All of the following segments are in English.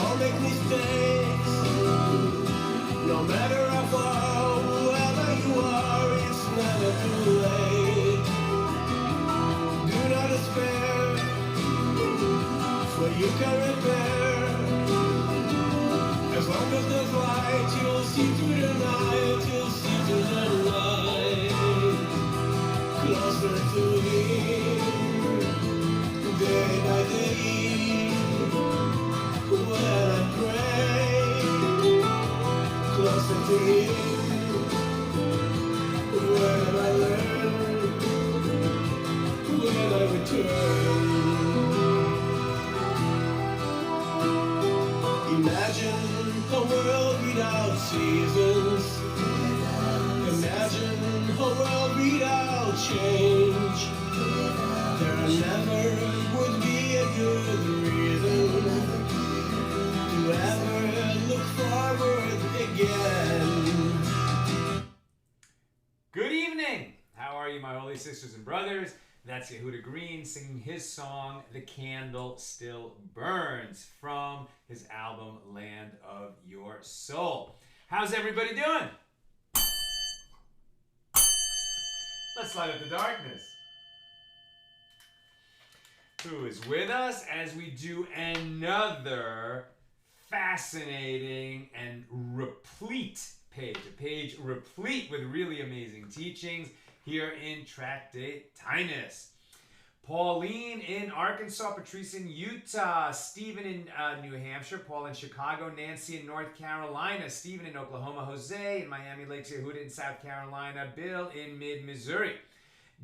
all make mistakes. No matter how far, whoever you are, it's never too late. Do not despair, for you can repair. As long as there's light, you'll see through the night, you'll see through the night. Closer to Him, day by day. When I pray, closer to Him. When I learn, when I return. Imagine a world without seasons. Imagine a world without change. There never would be a good reason to ever look forward again. Good evening! How are you, my holy sisters and brothers? That's Yehuda Green singing his song, The Candle Still Burns, from his album, Land of Your Soul. How's everybody doing? Let's light up the darkness. Who is with us as we do another fascinating and replete page, a page replete with really amazing teachings here in Tractate Tinus. Pauline in Arkansas, Patrice in Utah, Stephen in New Hampshire, Paul in Chicago, Nancy in North Carolina, Stephen in Oklahoma, Jose in Miami Lakes, Yehuda in South Carolina, Bill in mid-Missouri,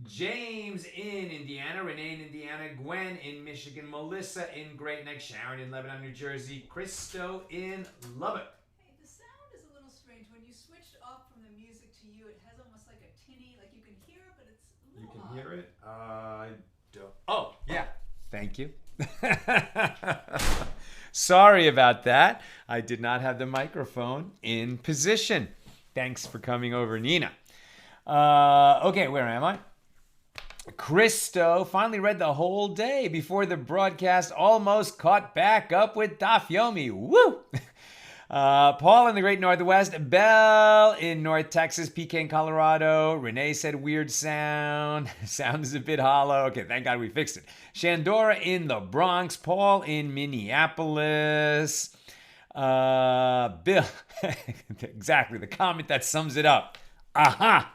James in Indiana, Renee in Indiana, Gwen in Michigan, Melissa in Great Neck, Sharon in Lebanon, New Jersey, Christo in Lubbock. Hey, the sound is a little strange. When you switched off from the music to you, it has almost like a tinny, like you can hear it, but it's a little odd. You can hear it? I don't. Oh, yeah. Thank you. Sorry about that. I did not have the microphone in position. Thanks for coming over, Nina. Okay, where am I? Christo finally read the whole day before the broadcast almost caught back up with Daf Yomi. Woo! Paul in the Great Northwest, Belle in North Texas, PK in Colorado, Renee said weird sound. Sound is a bit hollow. Okay, thank God we fixed it. Shandora in the Bronx, Paul in Minneapolis. Bill, exactly, the comment that sums it up. Aha!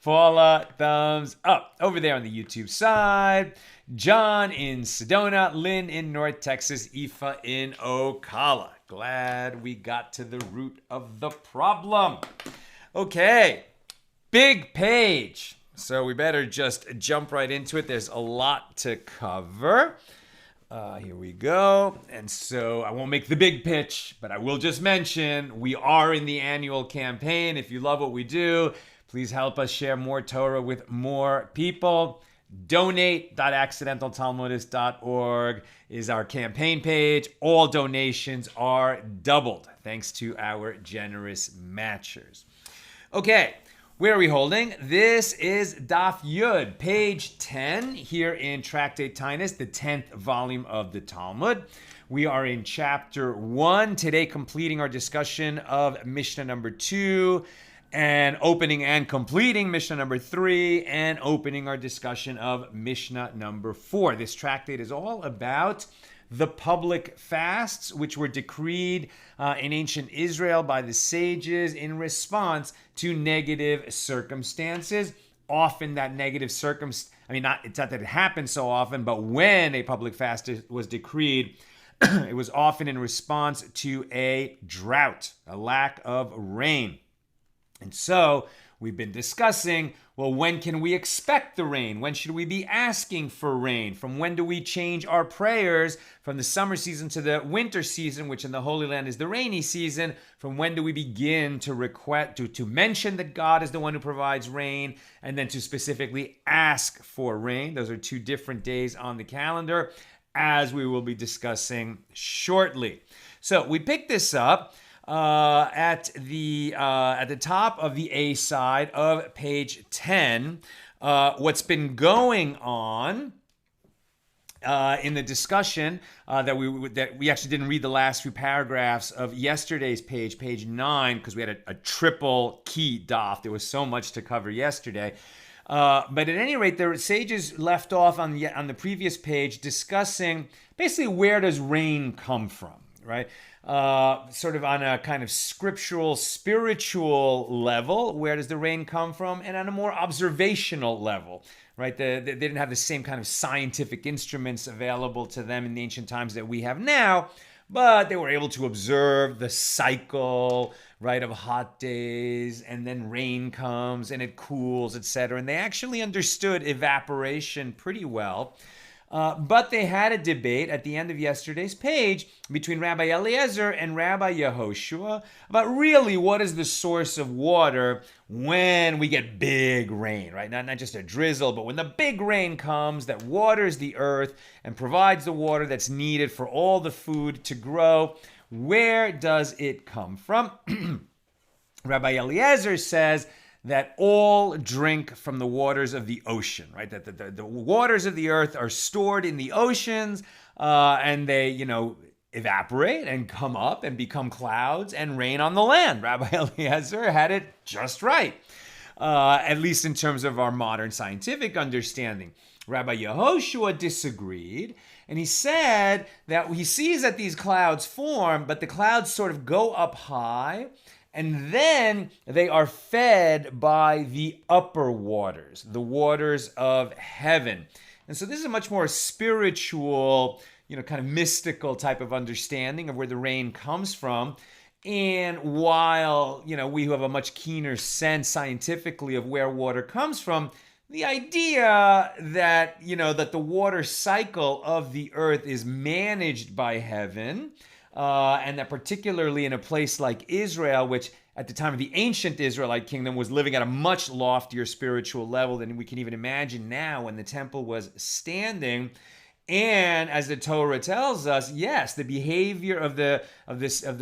Paula, thumbs up. Over there on the YouTube side. John in Sedona, Lynn in North Texas, Aoife in Ocala. Glad we got to the root of the problem. Okay, big page. So we better just jump right into it. There's a lot to cover. Here we go. And so I won't make the big pitch, but I will just mention we are in the annual campaign. If you love what we do, please help us share more Torah with more people. Donate.accidentaltalmudist.org is our campaign page. All donations are doubled thanks to our generous matchers. Okay, where are we holding? This is Daf Yud, page 10 here in Tractate Tinus, the 10th volume of the Talmud. We are in chapter 1 today, completing our discussion of Mishnah number 2, and opening and completing Mishnah number 3, and opening our discussion of Mishnah number 4. This tractate is all about the public fasts, which were decreed in ancient Israel by the sages in response to negative circumstances. Often that negative it's not that it happens so often, but when a public fast was decreed, it was often in response to a drought, a lack of rain. And so we've been discussing, well, when can we expect the rain? When should we be asking for rain? From when do we change our prayers from the summer season to the winter season, which in the Holy Land is the rainy season? From when do we begin to request, to mention that God is the one who provides rain, and then to specifically ask for rain? Those are two different days on the calendar, as we will be discussing shortly. So we picked this up at the top of the A side of page 10. What's been going on in the discussion that we actually didn't read the last few paragraphs of yesterday's page 9, because we had a triple key daf. There was so much to cover yesterday. But at any rate, the sages left off on the previous page discussing basically where does rain come from, right? Sort of on a kind of scriptural, spiritual level, where does the rain come from? And on a more observational level, right? They didn't have the same kind of scientific instruments available to them in the ancient times that we have now, but they were able to observe the cycle, right, of hot days, and then rain comes and it cools, etc. And they actually understood evaporation pretty well. But they had a debate at the end of yesterday's page between Rabbi Eliezer and Rabbi Yehoshua about really what is the source of water when we get big rain, right? Not just a drizzle, but when the big rain comes that waters the earth and provides the water that's needed for all the food to grow. Where does it come from? Rabbi Eliezer says that all drink from the waters of the ocean, right? That the waters of the earth are stored in the oceans, and they, evaporate and come up and become clouds and rain on the land. Rabbi Eliezer had it just right, at least in terms of our modern scientific understanding. Rabbi Yehoshua disagreed, and he said that he sees that these clouds form, but the clouds sort of go up high, and then they are fed by the upper waters, the waters of heaven. And so this is a much more spiritual, kind of mystical type of understanding of where the rain comes from. And while, we have a much keener sense scientifically of where water comes from, the idea that, that the water cycle of the earth is managed by heaven, and that particularly in a place like Israel, which at the time of the ancient Israelite kingdom was living at a much loftier spiritual level than we can even imagine now when the temple was standing. And as the Torah tells us, yes, the behavior of the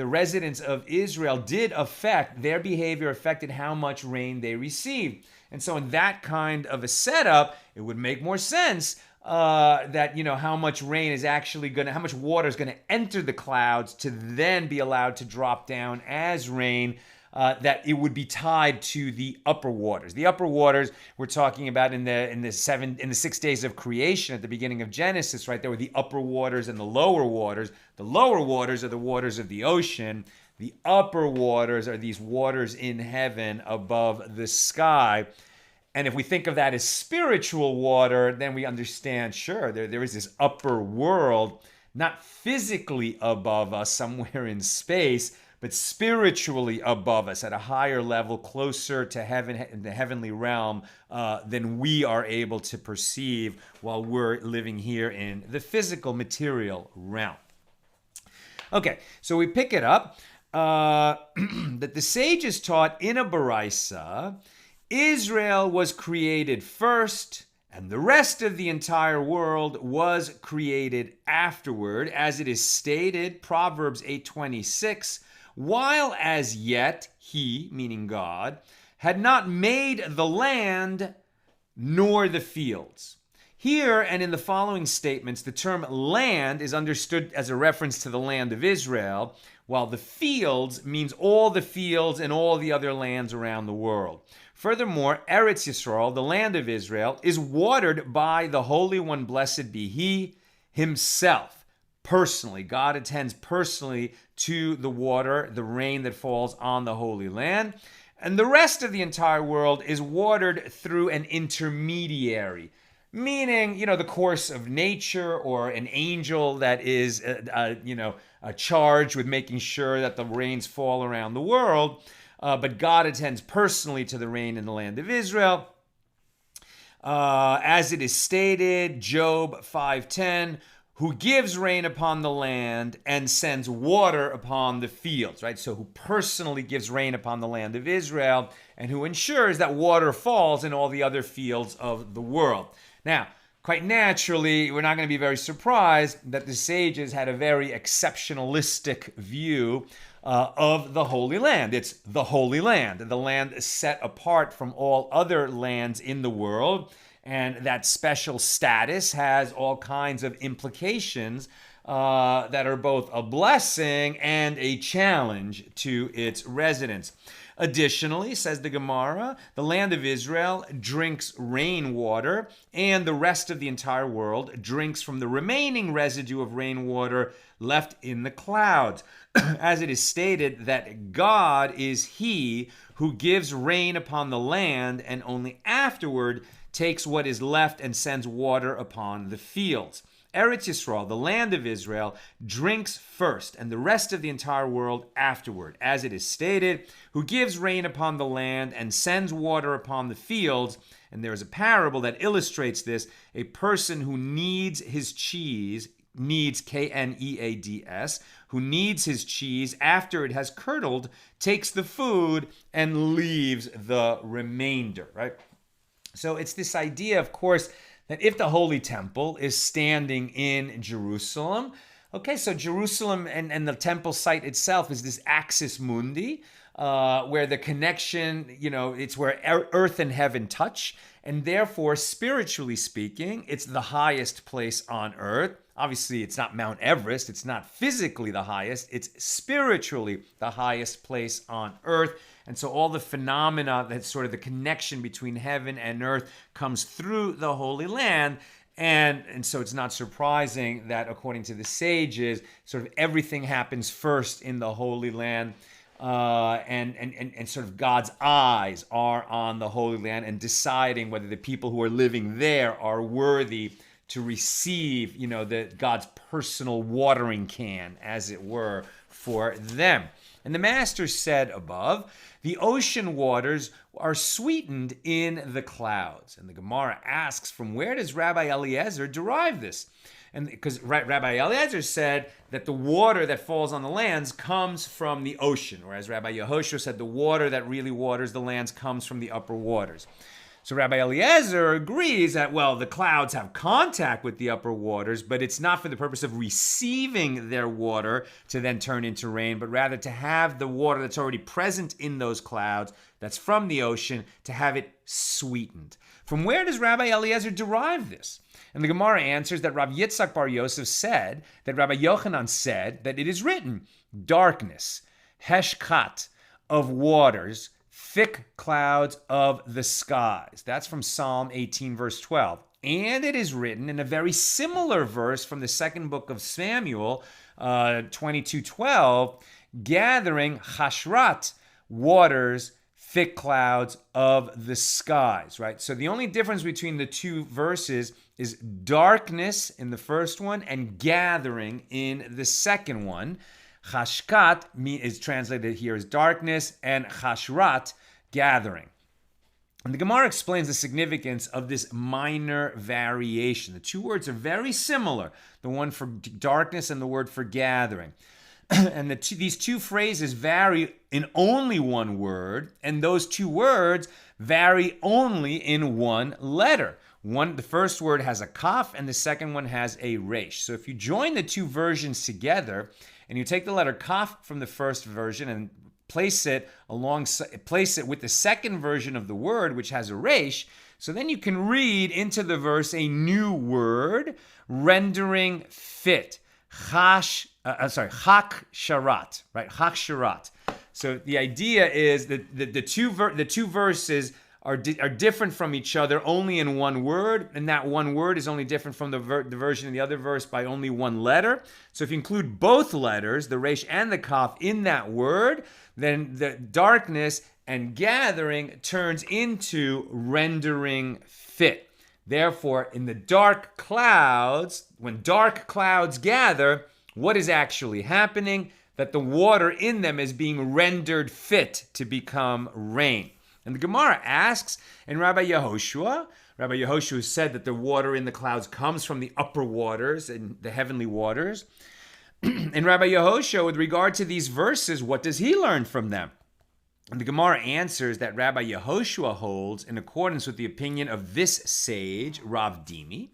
residents of Israel did affect their behavior, affected how much rain they received. And so in that kind of a setup, it would make more sense that, how much rain is actually how much water is going to enter the clouds to then be allowed to drop down as rain, that it would be tied to the upper waters. The upper waters we're talking about in the 6 days of creation at the beginning of Genesis, right? There were the upper waters and the lower waters. The lower waters are the waters of the ocean. The upper waters are these waters in heaven above the sky. And if we think of that as spiritual water, then we understand, sure, there is this upper world, not physically above us somewhere in space, but spiritually above us at a higher level, closer to heaven, the heavenly realm, than we are able to perceive while we're living here in the physical material realm. Okay, so we pick it up that the sages taught in a Baraisa, Israel was created first, and the rest of the entire world was created afterward, as it is stated, Proverbs 8:26, while as yet he, meaning God, had not made the land nor the fields. Here and in the following statements, the term land is understood as a reference to the land of Israel, while the fields means all the fields and all the other lands around the world. Furthermore, Eretz Yisrael, the land of Israel, is watered by the Holy One, blessed be He, Himself. Personally, God attends personally to the water, the rain that falls on the Holy Land. And the rest of the entire world is watered through an intermediary, meaning, the course of nature or an angel that is, charged with making sure that the rains fall around the world. But God attends personally to the rain in the land of Israel. As it is stated, Job 5:10, who gives rain upon the land and sends water upon the fields, right? So who personally gives rain upon the land of Israel and who ensures that water falls in all the other fields of the world. Now, quite naturally, we're not going to be very surprised that the sages had a very exceptionalistic view of the Holy Land. It's the Holy Land, the land set apart from all other lands in the world. And that special status has all kinds of implications that are both a blessing and a challenge to its residents. Additionally, says the Gemara, the land of Israel drinks rainwater, and the rest of the entire world drinks from the remaining residue of rainwater left in the clouds. As it is stated that God is He who gives rain upon the land, and only afterward takes what is left and sends water upon the fields. Eretz Yisrael, the land of Israel, drinks first, and the rest of the entire world afterward. As it is stated, who gives rain upon the land and sends water upon the fields. And there is a parable that illustrates this. A person who kneads his cheese, needs, Kneads, who kneads his cheese after it has curdled, takes the food and leaves the remainder, right? So it's this idea, of course, that if the Holy Temple is standing in Jerusalem, okay, so Jerusalem and the temple site itself is this axis mundi, where the connection, it's where earth and heaven touch, and therefore, spiritually speaking, it's the highest place on earth. Obviously, it's not Mount Everest, it's not physically the highest, it's spiritually the highest place on earth. And so all the phenomena, that sort of the connection between heaven and earth comes through the Holy Land. And so it's not surprising that, according to the sages, sort of everything happens first in the Holy Land. And sort of God's eyes are on the Holy Land and deciding whether the people who are living there are worthy to receive, God's personal watering can, as it were, for them. And the Master said above, the ocean waters are sweetened in the clouds. And the Gemara asks, from where does Rabbi Eliezer derive this? And because Rabbi Eliezer said that the water that falls on the lands comes from the ocean, whereas Rabbi Yehoshua said the water that really waters the lands comes from the upper waters. So Rabbi Eliezer agrees that, well, the clouds have contact with the upper waters, but it's not for the purpose of receiving their water to then turn into rain, but rather to have the water that's already present in those clouds, that's from the ocean, to have it sweetened. From where does Rabbi Eliezer derive this? And the Gemara answers that Rav Yitzchak Bar Yosef said that Rabbi Yochanan said that it is written, darkness, heshkat, of waters, thick clouds of the skies. That's from Psalm 18, verse 12. And it is written in a very similar verse from the second book of Samuel, 22:12, gathering hashrat, waters, thick clouds of the skies, right? So the only difference between the two verses is darkness in the first one and gathering in the second one. Chashkat is translated here as darkness, and chashrat, gathering. And the Gemara explains the significance of this minor variation. The two words are very similar, the one for darkness and the word for gathering. And these two phrases vary in only one word, and those two words vary only in one letter. The first word has a kaf, and the second one has a resh. So if you join the two versions together, and you take the letter kaf from the first version and place it with the second version of the word, which has a resh, so then you can read into the verse a new word, rendering fit. Chak sharat, right? Chak sharat. So the idea is that the two verses are different from each other only in one word, and that one word is only different from the version in the other verse by only one letter. So if you include both letters, the resh and the kaf, in that word, then the darkness and gathering turns into rendering fit. Therefore, in the dark clouds, when dark clouds gather, what is actually happening? That the water in them is being rendered fit to become rain. And the Gemara asks, and Rabbi Yehoshua said that the water in the clouds comes from the upper waters and the heavenly waters. And Rabbi Yehoshua, with regard to these verses, what does he learn from them? And the Gemara answers that Rabbi Yehoshua holds, in accordance with the opinion of this sage, Rav Dimi,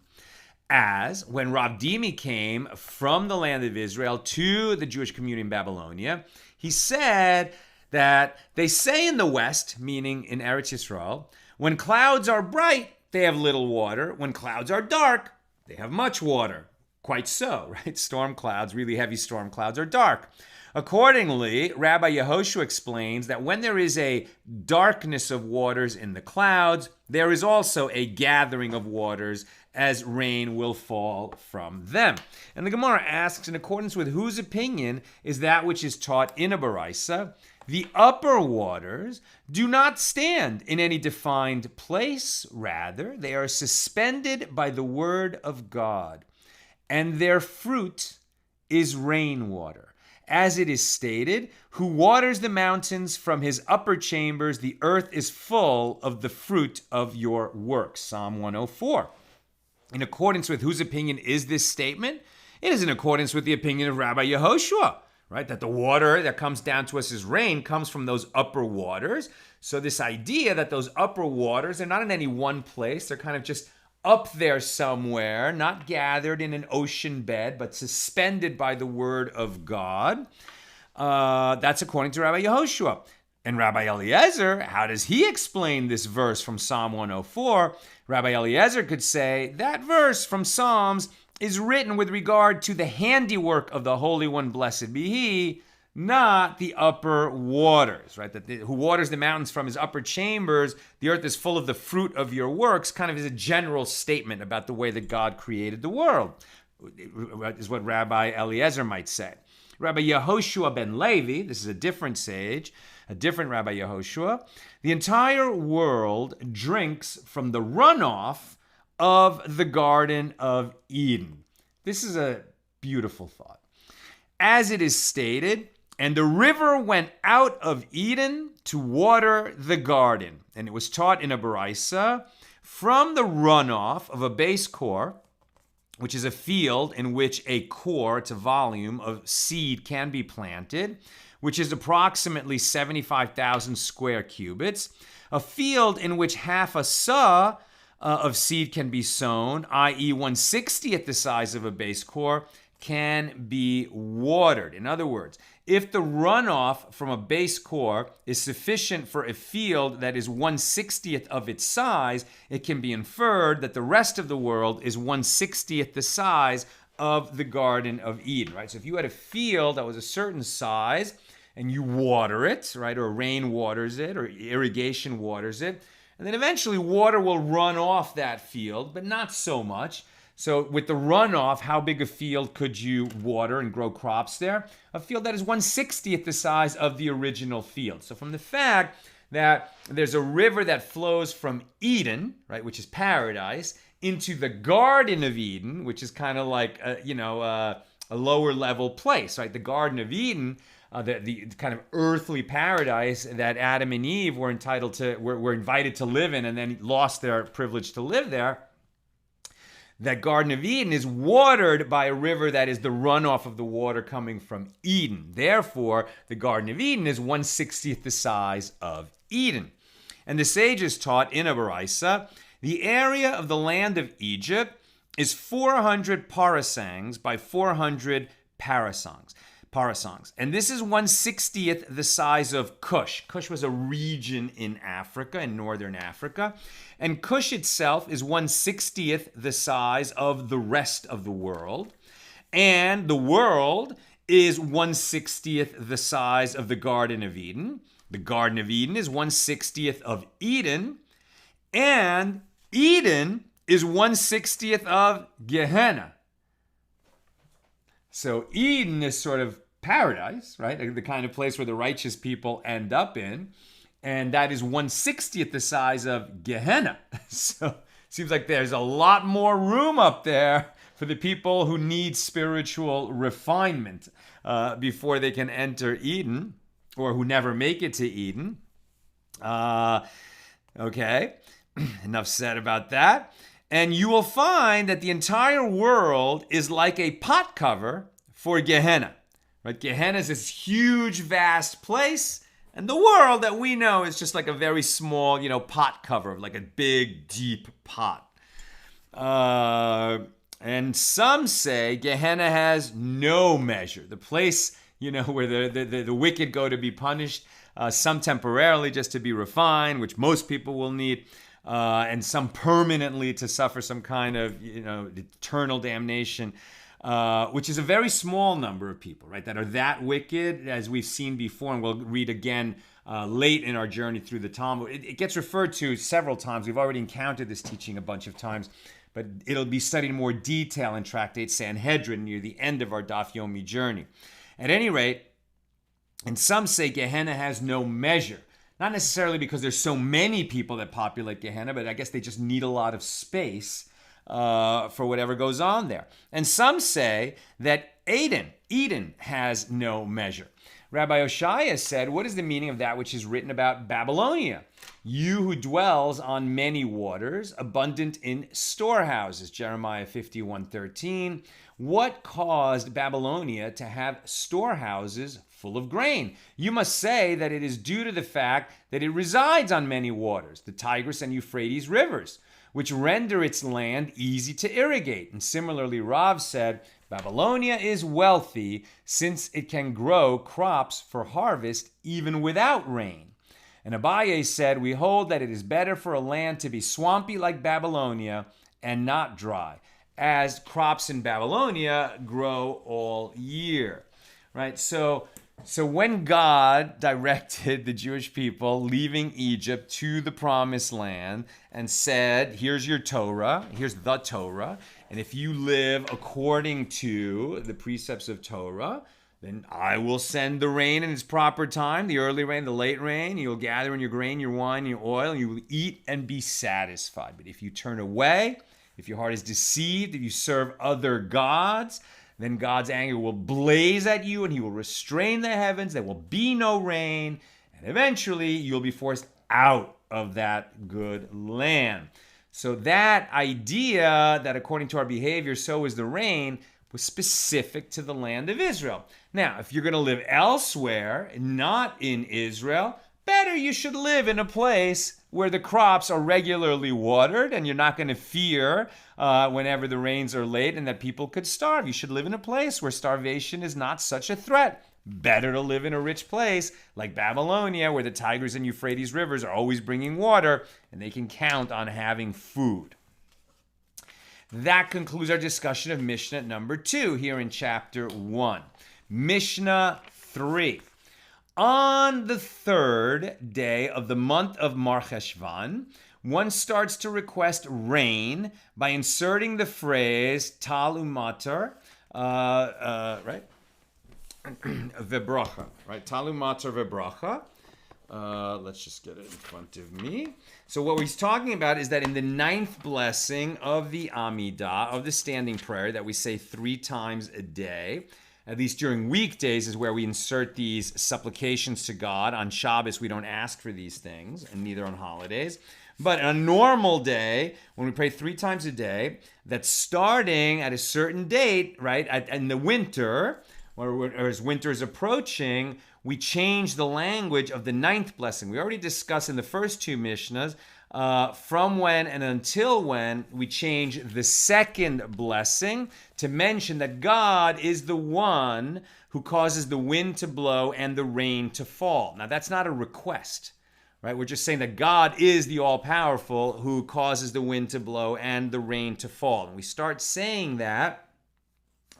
as when Rav Dimi came from the land of Israel to the Jewish community in Babylonia, he said that they say in the West, meaning in Eretz Yisrael, when clouds are bright, they have little water. When clouds are dark, they have much water. Quite so, right? Storm clouds, really heavy storm clouds, are dark. Accordingly, Rabbi Yehoshua explains that when there is a darkness of waters in the clouds, there is also a gathering of waters as rain will fall from them. And the Gemara asks, in accordance with whose opinion is that which is taught in a Baraisa? The upper waters do not stand in any defined place. Rather, they are suspended by the word of God, and their fruit is rainwater. As it is stated, who waters the mountains from his upper chambers, the earth is full of the fruit of your works. Psalm 104. In accordance with whose opinion is this statement? It is in accordance with the opinion of Rabbi Yehoshua, right? That the water that comes down to us as rain comes from those upper waters. So this idea that those upper waters, they're not in any one place, they're kind of just up there somewhere, not gathered in an ocean bed, but suspended by the word of God. That's according to Rabbi Yehoshua. And Rabbi Eliezer, how does he explain this verse from Psalm 104? Rabbi Eliezer could say that verse from Psalms is written with regard to the handiwork of the Holy One, blessed be He, not the upper waters, right? Who waters the mountains from his upper chambers, the earth is full of the fruit of your works, kind of is a general statement about the way that God created the world, is what Rabbi Eliezer might say. Rabbi Yehoshua ben Levi, this is a different sage, a different Rabbi Yehoshua, the entire world drinks from the runoff of the Garden of Eden. This is a beautiful thought. As it is stated, and the river went out of Eden to water the garden. And it was taught in a Baraisa, from the runoff of a base core, which is a field in which a core, it's a volume of seed, can be planted, which is approximately 75,000 square cubits, a field in which half a sah of seed can be sown, i.e. 1/60th the size of a base core, can be watered. In other words, if the runoff from a base core is sufficient for a field that is 1/60th of its size, it can be inferred that the rest of the world is 1/60th the size of the Garden of Eden, right? So if you had a field that was a certain size and you water it, right, or rain waters it, or irrigation waters it, and then eventually water will run off that field, but not so much. So with the runoff, how big a field could you water and grow crops there? A field that is 1/60th the size of the original field. So from the fact that there's a river that flows from Eden, right, which is paradise, into the Garden of Eden, which is kind of like a lower level place, right? The Garden of Eden, the kind of earthly paradise that Adam and Eve were invited to live in, and then lost their privilege to live there. That Garden of Eden is watered by a river that is the runoff of the water coming from Eden. Therefore, the Garden of Eden is 1/60th the size of Eden. And the sages taught in a Baraisa, the area of the land of Egypt is 400 parasangs by 400 parasangs. And this is 1/60th the size of Cush. Cush was a region in Africa, in northern Africa. And Cush itself is 1/60th the size of the rest of the world. And the world is 1/60th the size of the Garden of Eden. The Garden of Eden is 1/60th of Eden. And Eden is 1/60th of Gehenna. So Eden is sort of paradise, right? The kind of place where the righteous people end up in. And that is 1/60th the size of Gehenna. So it seems like there's a lot more room up there for the people who need spiritual refinement before they can enter Eden, or who never make it to Eden. Okay, enough said about that. And you will find that the entire world is like a pot cover for Gehenna. Right? Gehenna is this huge, vast place, and the world that we know is just like a very small, pot cover, like a big, deep pot. And some say Gehenna has no measure. The place, where the wicked go to be punished, some temporarily just to be refined, which most people will need. and some permanently to suffer some kind of, eternal damnation, which is a very small number of people, right, that are that wicked, as we've seen before, and we'll read again late in our journey through the Talmud. It gets referred to several times. We've already encountered this teaching a bunch of times, but it'll be studied in more detail in Tractate Sanhedrin near the end of our Daf Yomi journey. At any rate, and some say Gehenna has no measure. Not necessarily because there's so many people that populate Gehenna, but I guess they just need a lot of space for whatever goes on there. And some say that Eden has no measure. Rabbi Oshaya said, what is the meaning of that which is written about Babylonia? You who dwells on many waters, abundant in storehouses. Jeremiah 51:13. What caused Babylonia to have storehouses full of grain? You must say that it is due to the fact that it resides on many waters, the Tigris and Euphrates rivers, which render its land easy to irrigate. And similarly, Rav said, Babylonia is wealthy since it can grow crops for harvest even without rain. And Abaye said, we hold that it is better for a land to be swampy like Babylonia and not dry, as crops in Babylonia grow all year. Right? So when God directed the Jewish people leaving Egypt to the promised land and said, here's your Torah, here's the Torah, and if you live according to the precepts of Torah, then I will send the rain in its proper time, the early rain, the late rain. You'll gather in your grain, your wine, your oil, and you will eat and be satisfied. But if you turn away, if your heart is deceived, if you serve other gods, then God's anger will blaze at you and he will restrain the heavens. There will be no rain. And eventually you'll be forced out of that good land. So that idea that according to our behavior, so is the rain, was specific to the land of Israel. Now, if you're going to live elsewhere, not in Israel, better you should live in a place where the crops are regularly watered and you're not going to fear whenever the rains are late and that people could starve. You should live in a place where starvation is not such a threat. Better to live in a rich place like Babylonia, where the Tigris and Euphrates rivers are always bringing water and they can count on having food. That concludes our discussion of Mishnah number 2 here in chapter 1. Mishnah 3. On the third day of the month of Mar Cheshvan, one starts to request rain by inserting the phrase Tal umatar, right? Vebracha, right? Tal umatar vebracha. Let's just get it in front of me. So what he's talking about is that in the 9th blessing of the Amidah, of the standing prayer that we say 3 times a day, at least during weekdays, is where we insert these supplications to God. On Shabbos, we don't ask for these things, and neither on holidays. But on a normal day, when we pray 3 times a day, that's starting at a certain date, right, in the winter, or as winter is approaching, we change the language of the 9th blessing. We already discussed in the first 2 Mishnahs, from when and until when we change the 2nd blessing to mention that God is the one who causes the wind to blow and the rain to fall. Now, that's not a request, right? We're just saying that God is the all-powerful who causes the wind to blow and the rain to fall. And we start saying that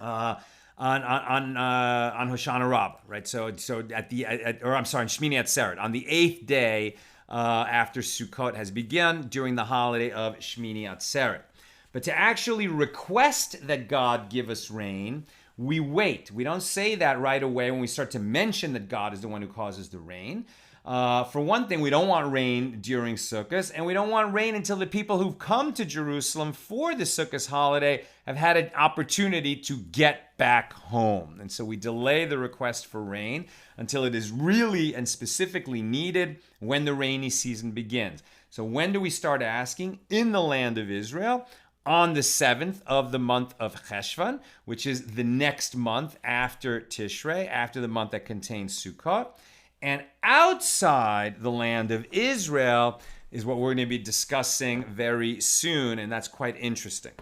on Hoshana Rabbah, right? So on Shmini Atzeret, on the 8th day after Sukkot has begun, during the holiday of Shmini Atzeret. But to actually request that God give us rain, we wait. We don't say that right away when we start to mention that God is the one who causes the rain. For one thing, we don't want rain during Sukkot, and we don't want rain until the people who've come to Jerusalem for the Sukkot holiday have had an opportunity to get back home. And so we delay the request for rain until it is really and specifically needed when the rainy season begins. So when do we start asking? In the land of Israel, on the 7th of the month of Cheshvan, which is the next month after Tishrei, after the month that contains Sukkot. And outside the land of Israel is what we're going to be discussing very soon, and that's quite interesting.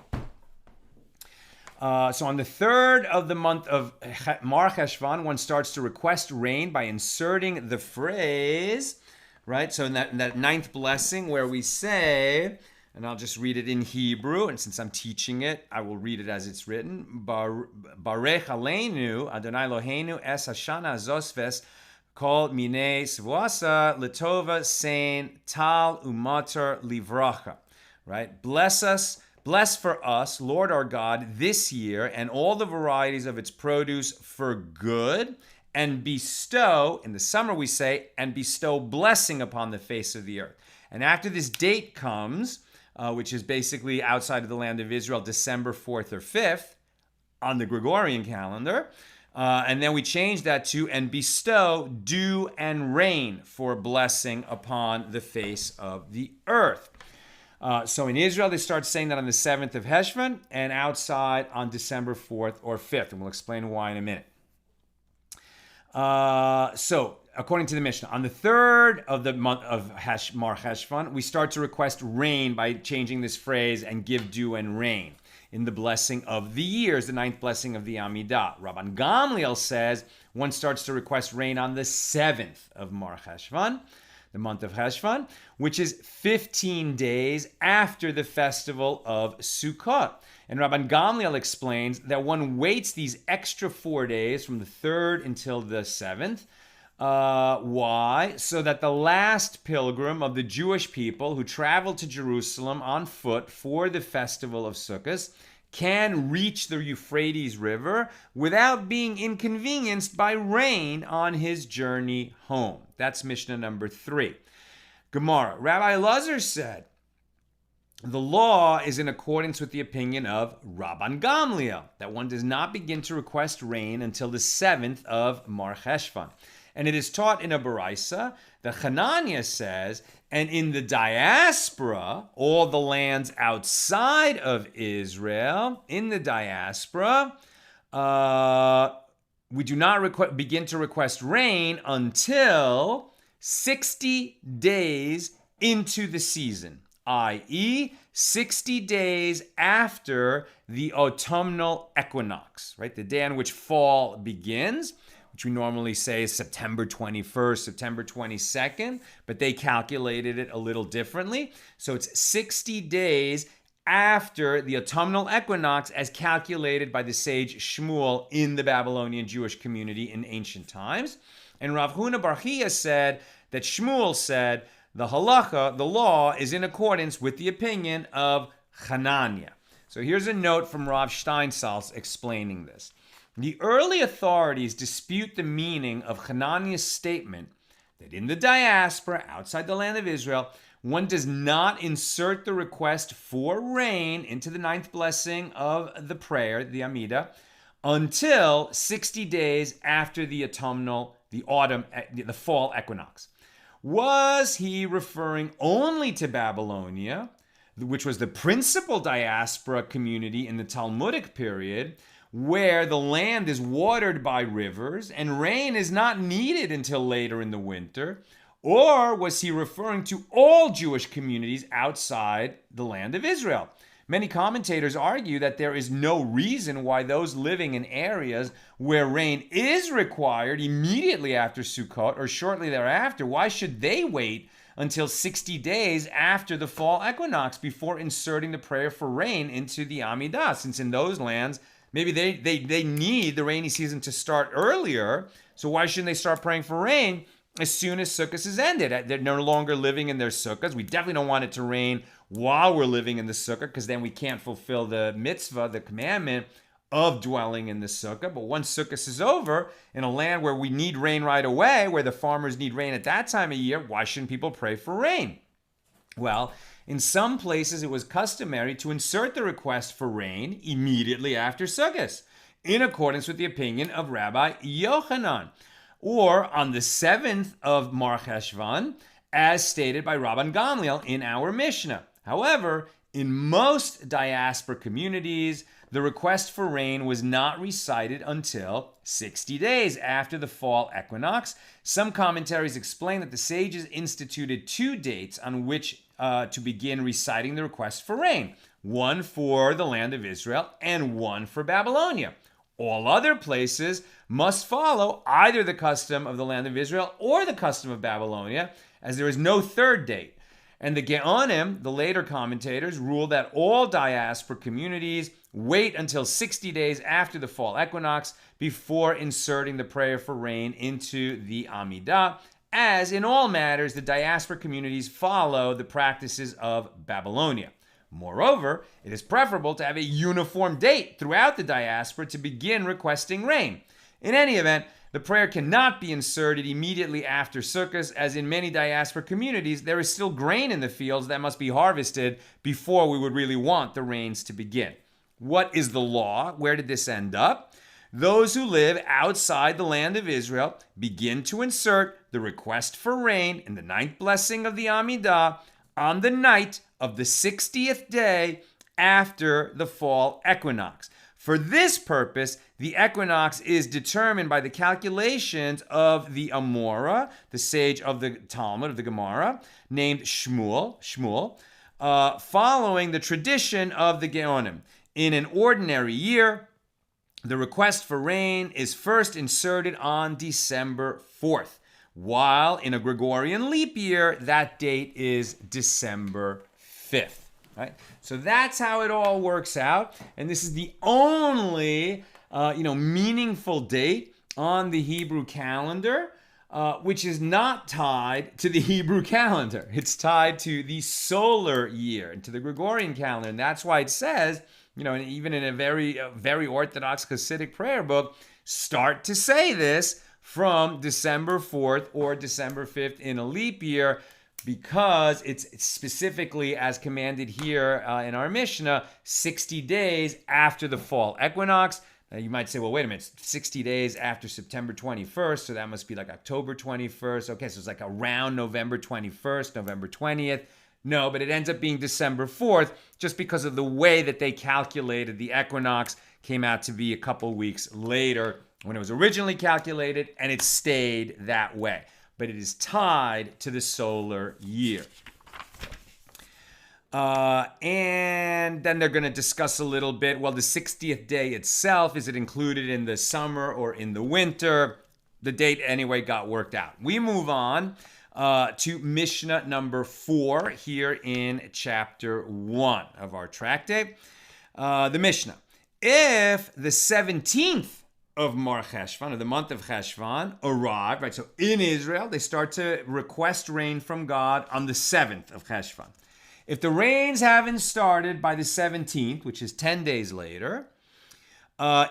So on the 3rd of the month of Mar Cheshvan, one starts to request rain by inserting the phrase right? So in that ninth blessing where we say, and I'll just read it in Hebrew, and since I'm teaching it, I will read it as it's written. Barech aleinu Adonai Eloheinu es hashana azosves kol minei sevuasa letova sein tal umater livracha. Right? Bless for us, Lord our God, this year and all the varieties of its produce for good, and bestow, in the summer we say, and bestow blessing upon the face of the earth. And after this date comes, which is basically outside of the land of Israel, December 4th or 5th on the Gregorian calendar. And then we change that to, and bestow dew and rain for blessing upon the face of the earth. So in Israel, they start saying that on the 7th of Heshvan, and outside on December 4th or 5th. And we'll explain why in a minute. So, according to the Mishnah, on the 3rd of the month of Mar Cheshvan, we start to request rain by changing this phrase, and give dew and rain, in the blessing of the years, the ninth blessing of the Amidah. Rabban Gamliel says one starts to request rain on the 7th of Mar Cheshvan, the month of Cheshvan, which is 15 days after the festival of Sukkot. And Rabban Gamliel explains that one waits these extra 4 days from the 3rd until the 7th. Why? So that the last pilgrim of the Jewish people who traveled to Jerusalem on foot for the festival of Sukkot can reach the Euphrates River without being inconvenienced by rain on his journey home. That's Mishnah number 3. Gemara. Rabbi Elazar said, the law is in accordance with the opinion of Rabban Gamliel, that one does not begin to request rain until the 7th of Mar Cheshvan. And it is taught in a Baraisa that Hananiah says, and in the diaspora, all the lands outside of Israel, in the diaspora, we do not begin to request rain until 60 days into the season, i.e., 60 days after the autumnal equinox, right? The day on which fall begins, which we normally say is September 21st, September 22nd, but they calculated it a little differently. So it's 60 days after the autumnal equinox as calculated by the sage Shmuel in the Babylonian Jewish community in ancient times. And Rav Huna bar Chiya said that Shmuel said the halacha, the law, is in accordance with the opinion of Hananiah. So here's a note from Rav Steinsaltz explaining this. The early authorities dispute the meaning of Hananiah's statement that in the diaspora, outside the land of Israel, one does not insert the request for rain into the ninth blessing of the prayer, the Amidah, until 60 days after the fall equinox. Was he referring only to Babylonia, which was the principal diaspora community in the Talmudic period, where the land is watered by rivers and rain is not needed until later in the winter? Or was he referring to all Jewish communities outside the land of Israel? Many commentators argue that there is no reason why those living in areas where rain is required immediately after Sukkot or shortly thereafter, why should they wait until 60 days after the fall equinox before inserting the prayer for rain into the Amidah, since in those lands, maybe they need the rainy season to start earlier, so why shouldn't they start praying for rain as soon as Sukkot is ended? They're no longer living in their sukkahs. We definitely don't want it to rain while we're living in the sukkah, because then we can't fulfill the mitzvah, the commandment of dwelling in the sukkah. But once Sukkot is over, in a land where we need rain right away, where the farmers need rain at that time of year, why shouldn't people pray for rain? Well, in some places it was customary to insert the request for rain immediately after Sukkot, in accordance with the opinion of Rabbi Yochanan, or on the 7th of Mar Cheshvan, as stated by Rabban Gamliel in our Mishnah. However, in most diaspora communities, the request for rain was not recited until 60 days after the fall equinox. Some commentaries explain that the sages instituted 2 dates on which to begin reciting the request for rain, one for the land of Israel and one for Babylonia. All other places must follow either the custom of the land of Israel or the custom of Babylonia, as there is no third date. And the Geonim, the later commentators, rule that all diaspora communities wait until 60 days after the fall equinox before inserting the prayer for rain into the Amidah, as in all matters, the diaspora communities follow the practices of Babylonia. Moreover, it is preferable to have a uniform date throughout the diaspora to begin requesting rain. In any event, the prayer cannot be inserted immediately after Sukkot, as in many diaspora communities, there is still grain in the fields that must be harvested before we would really want the rains to begin. What is the law? Where did this end up? Those who live outside the land of Israel begin to insert the request for rain in the ninth blessing of the Amidah on the night of the 60th day after the fall equinox. For this purpose, the equinox is determined by the calculations of the Amora, the sage of the Talmud, of the Gemara, named Shmuel, following the tradition of the Geonim. In an ordinary year, the request for rain is first inserted on December 4th, while in a Gregorian leap year, that date is December 5th. Right? So that's how it all works out. And this is the only meaningful date on the Hebrew calendar, which is not tied to the Hebrew calendar. It's tied to the solar year and to the Gregorian calendar. And that's why it says, even in a very Orthodox Hasidic prayer book, start to say this from December 4th or December 5th in a leap year, because it's specifically, as commanded here in our Mishnah, 60 days after the fall equinox. Now you might say, well, wait a minute, 60 days after September 21st, so that must be like October 21st. Okay, so it's like around November 21st, November 20th. No, but it ends up being December 4th, just because of the way that they calculated the equinox came out to be a couple weeks later when it was originally calculated, and it stayed that way. But it is tied to the solar year. And then they're going to discuss a little bit, well, the 60th day itself, is it included in the summer or in the winter? The date anyway got worked out. We move on to Mishnah number 4 here in chapter 1 of our tractate. The Mishnah. If the 17th of Mar Cheshvan, or the month of Cheshvan, arrived, right? So in Israel, they start to request rain from God on the 7th of Cheshvan. If the rains haven't started by the 17th, which is 10 days later,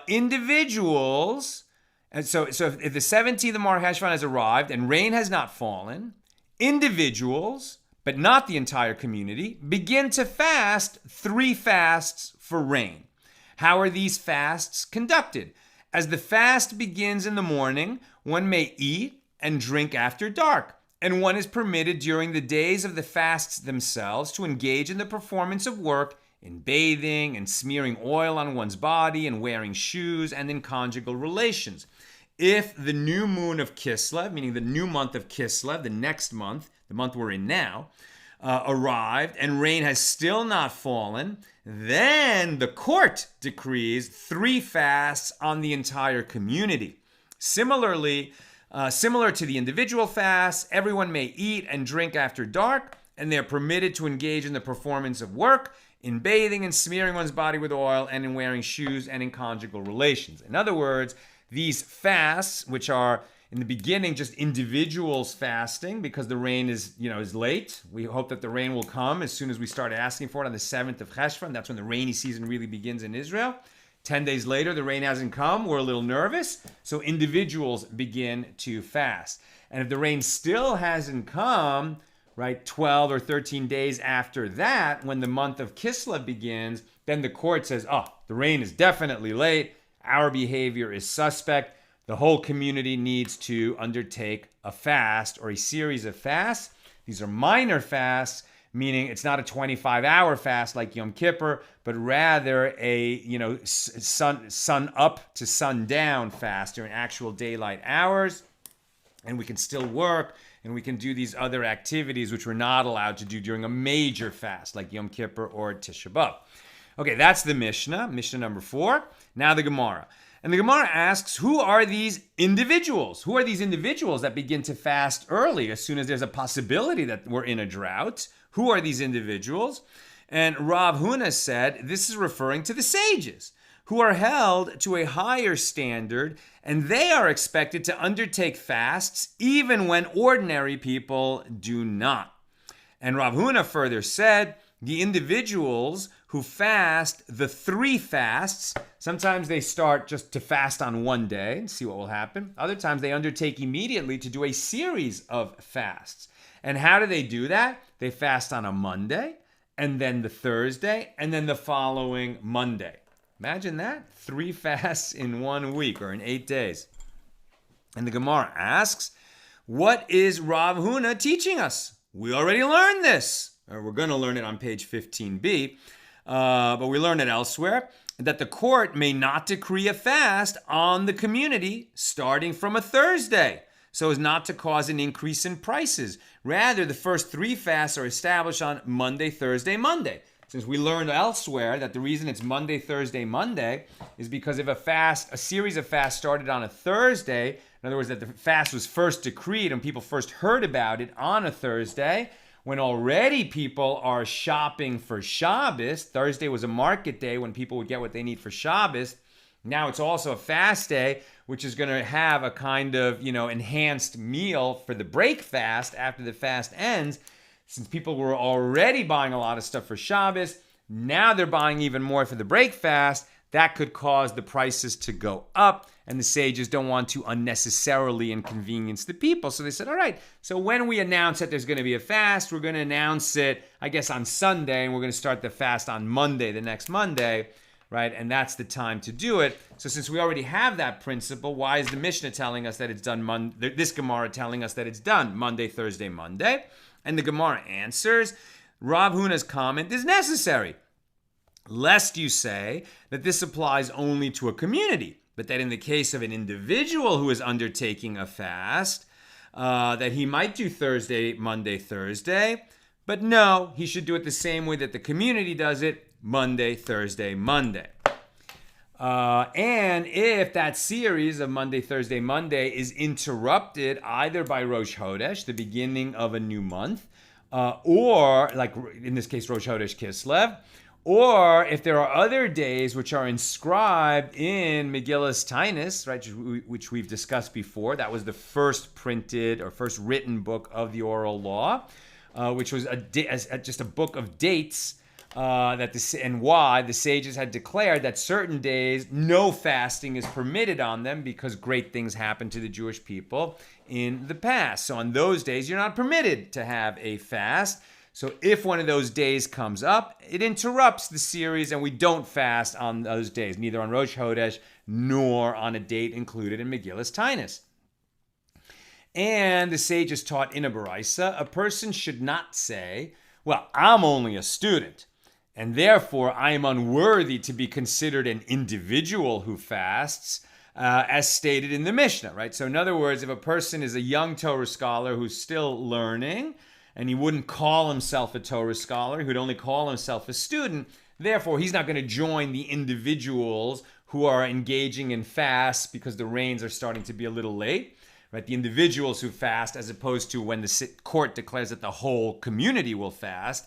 individuals, and so if the 17th of Mar Cheshvan has arrived and rain has not fallen, individuals, but not the entire community, begin to fast 3 fasts for rain. How are these fasts conducted? As the fast begins in the morning, one may eat and drink after dark, and one is permitted during the days of the fasts themselves to engage in the performance of work, in bathing and smearing oil on one's body and wearing shoes, and in conjugal relations. If the new moon of Kislev, meaning the new month of Kislev, the next month, the month we're in now, arrived and rain has still not fallen, then the court decrees 3 fasts on the entire community. Similarly, similar to the individual fasts, everyone may eat and drink after dark, and they are permitted to engage in the performance of work, in bathing and smearing one's body with oil, and in wearing shoes, and in conjugal relations. In other words, these fasts, which are in the beginning just individuals fasting because the rain is late. We hope that the rain will come as soon as we start asking for it on the 7th of Cheshvan. That's when the rainy season really begins in Israel. 10 days later, the rain hasn't come. We're a little nervous. So individuals begin to fast. And if the rain still hasn't come, right, 12 or 13 days after that, when the month of Kislev begins, then the court says, the rain is definitely late. Our behavior is suspect. The whole community needs to undertake a fast or a series of fasts. These are minor fasts, meaning it's not a 25-hour fast like Yom Kippur, but rather a sun up to sundown fast during actual daylight hours. And we can still work, and we can do these other activities which we're not allowed to do during a major fast like Yom Kippur or Tisha B'Av. Okay, that's the Mishnah, Mishnah number 4. Now the Gemara. And the Gemara asks, who are these individuals? Who are these individuals that begin to fast early as soon as there's a possibility that we're in a drought? Who are these individuals? And Rav Huna said, this is referring to the sages, who are held to a higher standard, and they are expected to undertake fasts even when ordinary people do not. And Rav Huna further said, the individuals who fast the 3 fasts, sometimes they start just to fast on one day and see what will happen. Other times they undertake immediately to do a series of fasts. And how do they do that? They fast on a Monday, and then the Thursday, and then the following Monday. Imagine that, 3 fasts in 1 week or in 8 days. And the Gemara asks, what is Rav Huna teaching us? We already learned this. Or we're going to learn it on page 15b, but we learn it elsewhere, that the court may not decree a fast on the community starting from a Thursday, so as not to cause an increase in prices. Rather, the first 3 fasts are established on Monday, Thursday, Monday. Since we learned elsewhere that the reason it's Monday, Thursday, Monday is because if a series of fasts started on a Thursday, in other words, that the fast was first decreed and people first heard about it on a Thursday, when already people are shopping for Shabbos. Thursday was a market day when people would get what they need for Shabbos. Now it's also a fast day, which is going to have a kind of, enhanced meal for the break fast after the fast ends. Since people were already buying a lot of stuff for Shabbos, now they're buying even more for the break fast. That could cause the prices to go up, and the sages don't want to unnecessarily inconvenience the people. So they said, all right, so when we announce that there's going to be a fast, we're going to announce it, I guess, on Sunday, and we're going to start the fast on Monday, the next Monday, right? And that's the time to do it. So since we already have that principle, why is the Mishna telling us that it's done this Gemara telling us that it's done Monday, Thursday, Monday? And the Gemara answers, Rav Huna's comment is necessary, lest you say that this applies only to a community, but that in the case of an individual who is undertaking a fast, that he might do Thursday, Monday, Thursday, but no, he should do it the same way that the community does it, Monday, Thursday, Monday. And if that series of Monday, Thursday, Monday is interrupted either by Rosh Chodesh, the beginning of a new month, or like in this case, Rosh Chodesh Kislev, or if there are other days which are inscribed in Megillas Tainus, right, which we've discussed before, that was the first printed or first written book of the oral law, which was just a book of dates, and why the sages had declared that certain days no fasting is permitted on them because great things happened to the Jewish people in the past. So on those days, you're not permitted to have a fast. So if one of those days comes up, it interrupts the series and we don't fast on those days, neither on Rosh Chodesh nor on a date included in Megillas Tainus. And the sages taught in a Baraisa, a person should not say, well, I'm only a student, and therefore I am unworthy to be considered an individual who fasts, as stated in the Mishnah, right? So in other words, if a person is a young Torah scholar who's still learning, and he wouldn't call himself a Torah scholar, he would only call himself a student, therefore he's not going to join the individuals who are engaging in fasts because the rains are starting to be a little late, right? The individuals who fast, as opposed to when the court declares that the whole community will fast.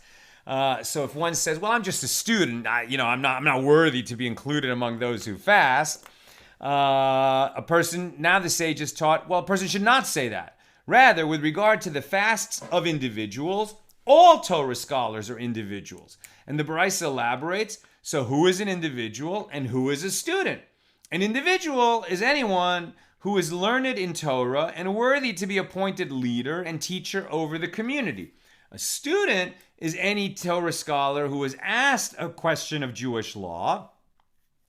So if one says, well, I'm just a student, I'm not worthy to be included among those who fast, now the sages taught, well, a person should not say that. Rather, with regard to the fasts of individuals, all Torah scholars are individuals. And the Baraisa elaborates, so who is an individual and who is a student? An individual is anyone who is learned in Torah and worthy to be appointed leader and teacher over the community. A student is any Torah scholar who is asked a question of Jewish law,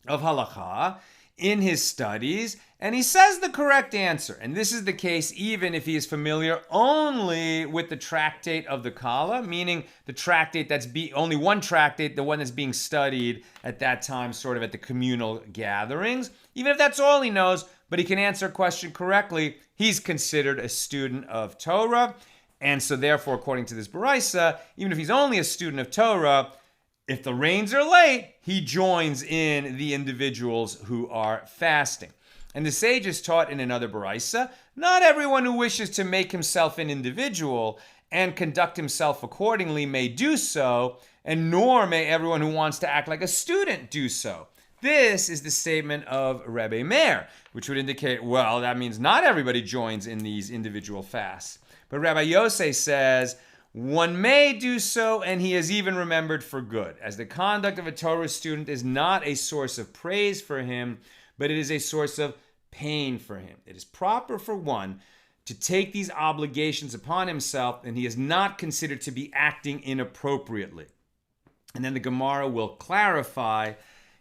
of halakha, in his studies, and he says the correct answer. And this is the case even if he is familiar only with the tractate of the Kala, meaning the tractate only one tractate, the one that's being studied at that time, sort of at the communal gatherings. Even if that's all he knows, but he can answer a question correctly, he's considered a student of Torah. And so therefore, according to this Baraisa, even if he's only a student of Torah, if the rains are late, he joins in the individuals who are fasting. And the sages taught in another Baraisa, not everyone who wishes to make himself an individual and conduct himself accordingly may do so, and nor may everyone who wants to act like a student do so. This is the statement of Rebbe Meir, which would indicate, well, that means not everybody joins in these individual fasts. But Rabbi Yosei says, one may do so, and he is even remembered for good, as the conduct of a Torah student is not a source of praise for him, but it is a source of pain for him. It is proper for one to take these obligations upon himself, and he is not considered to be acting inappropriately. And then the Gemara will clarify,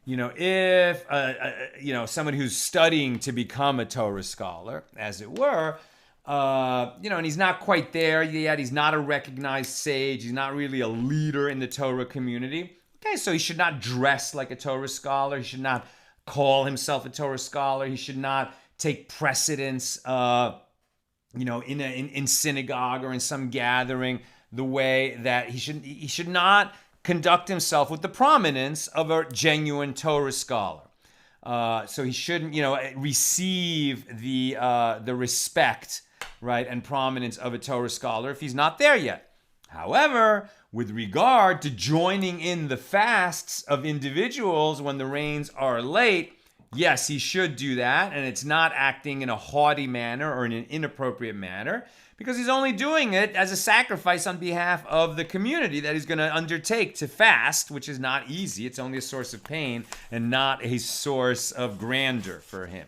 if someone who's studying to become a Torah scholar, as it were, and he's not quite there yet, he's not a recognized sage, he's not really a leader in the Torah community. Okay, so he should not dress like a Torah scholar, he should not call himself a Torah scholar, he should not take precedence, in synagogue or in some gathering, the way that he should not conduct himself with the prominence of a genuine Torah scholar. So he shouldn't, receive the respect, right, and prominence of a Torah scholar if he's not there yet. However, with regard to joining in the fasts of individuals when the rains are late, yes, he should do that, and it's not acting in a haughty manner or in an inappropriate manner, because he's only doing it as a sacrifice on behalf of the community that he's going to undertake to fast, which is not easy. It's only a source of pain and not a source of grandeur for him.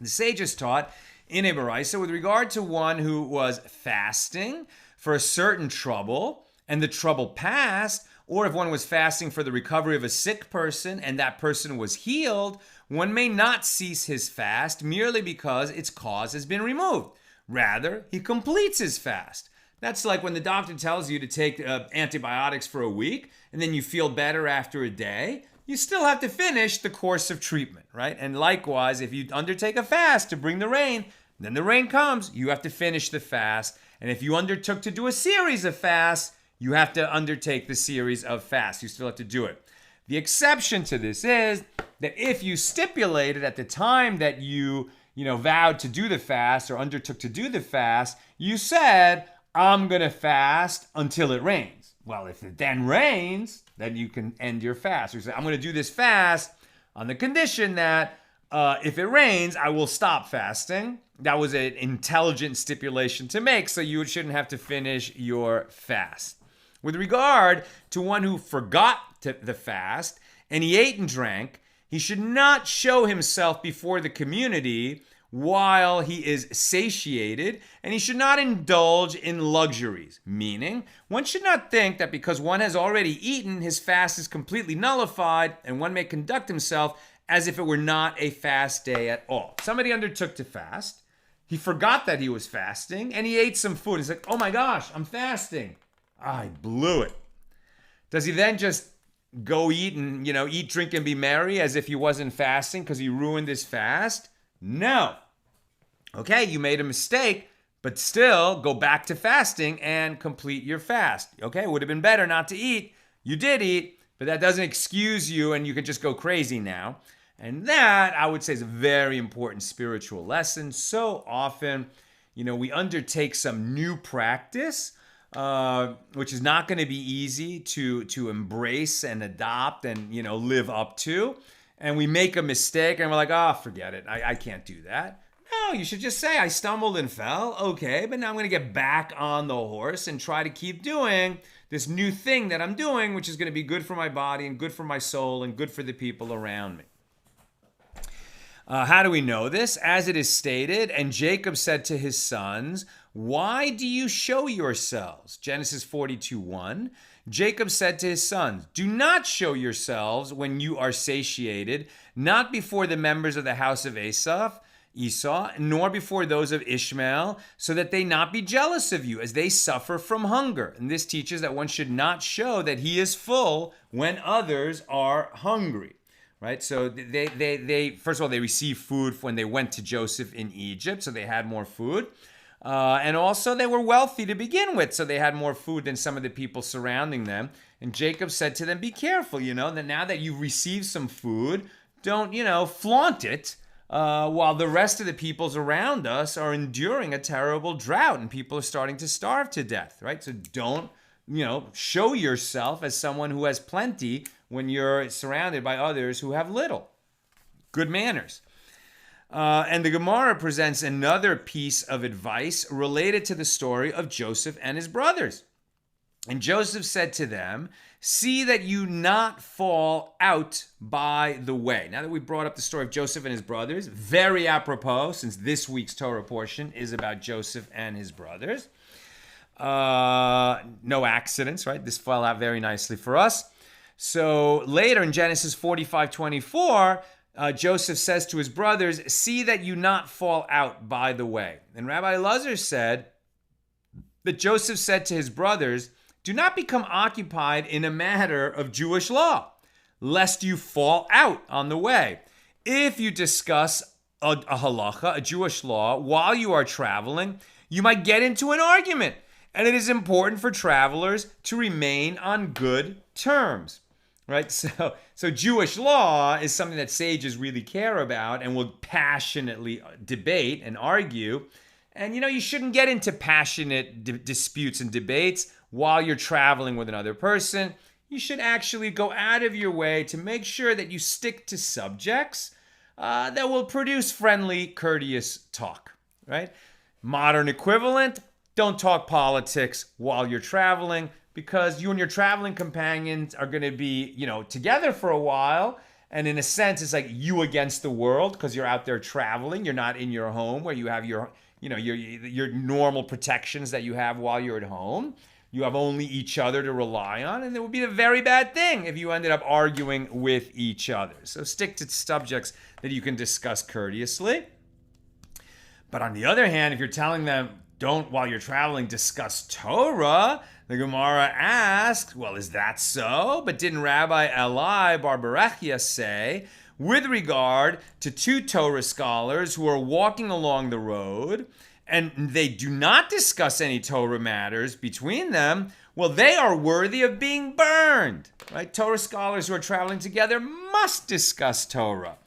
The sages taught in a Baraisa with regard to one who was fasting for a certain trouble and the trouble passed, or if one was fasting for the recovery of a sick person and that person was healed, one may not cease his fast merely because its cause has been removed. Rather, he completes his fast. That's like when the doctor tells you to take antibiotics for a week and then you feel better after a day. You still have to finish the course of treatment, right? And likewise, if you undertake a fast to bring the rain, then the rain comes, you have to finish the fast. And if you undertook to do a series of fasts, you have to undertake the series of fasts. You still have to do it. The exception to this is that if you stipulated at the time that you vowed to do the fast or undertook to do the fast, you said, I'm going to fast until it rains. Well, if it then rains, then you can end your fast. You say, I'm going to do this fast on the condition that if it rains, I will stop fasting. That was an intelligent stipulation to make, so you shouldn't have to finish your fast. With regard to one who forgot the fast and he ate and drank, he should not show himself before the community while he is satiated, and he should not indulge in luxuries. Meaning, one should not think that because one has already eaten, his fast is completely nullified, and one may conduct himself as if it were not a fast day at all. Somebody undertook to fast, he forgot that he was fasting, and he ate some food. He's like, oh my gosh, I'm fasting. I blew it. Does he then just go eat and, eat, drink, and be merry as if he wasn't fasting because he ruined his fast? No. Okay, you made a mistake, but still go back to fasting and complete your fast. Okay, it would have been better not to eat. You did eat, but that doesn't excuse you and you can just go crazy now. And that, I would say, is a very important spiritual lesson. So often, we undertake some new practice, which is not going to be easy to embrace and adopt and, live up to. And we make a mistake and we're like, oh, forget it. I can't do that. No, you should just say, I stumbled and fell. Okay, but now I'm going to get back on the horse and try to keep doing this new thing that I'm doing, which is going to be good for my body and good for my soul and good for the people around me. How do we know this? As it is stated, and Jacob said to his sons, why do you show yourselves? Genesis 42:1. Jacob said to his sons, do not show yourselves when you are satiated, not before the members of the house of Esau, nor before those of Ishmael, so that they not be jealous of you as they suffer from hunger. And this teaches that one should not show that he is full when others are hungry. Right, so they first of all, they received food when they went to Joseph in Egypt, so they had more food. And also they were wealthy to begin with, so they had more food than some of the people surrounding them. And Jacob said to them, be careful, that now that you've received some food, don't, flaunt it while the rest of the peoples around us are enduring a terrible drought and people are starting to starve to death, right? So don't, show yourself as someone who has plenty when you're surrounded by others who have little. Good manners. And the Gemara presents another piece of advice related to the story of Joseph and his brothers. And Joseph said to them, see that you not fall out by the way. Now that we brought up the story of Joseph and his brothers, very apropos, since this week's Torah portion is about Joseph and his brothers. No accidents, right? This fell out very nicely for us. So later in Genesis 45:24, Joseph says to his brothers, see that you not fall out by the way. And Rabbi Elazar said that Joseph said to his brothers, do not become occupied in a matter of Jewish law, lest you fall out on the way. If you discuss a halacha, a Jewish law, while you are traveling, you might get into an argument. And it is important for travelers to remain on good terms. Right? So Jewish law is something that sages really care about and will passionately debate and argue. And, you shouldn't get into passionate disputes and debates while you're traveling with another person. You should actually go out of your way to make sure that you stick to subjects that will produce friendly, courteous talk, right? Modern equivalent, don't talk politics while you're traveling, because you and your traveling companions are going to be, together for a while. And in a sense, it's like you against the world because you're out there traveling. You're not in your home where you have your normal protections that you have while you're at home. You have only each other to rely on. And it would be a very bad thing if you ended up arguing with each other. So stick to subjects that you can discuss courteously. But on the other hand, if you're telling them, don't, while you're traveling, discuss Torah, the Gemara asks, well, is that so? But didn't Rabbi Eli Bar Berechia say, with regard to two Torah scholars who are walking along the road, and they do not discuss any Torah matters between them, well, they are worthy of being burned, right? Torah scholars who are traveling together must discuss Torah.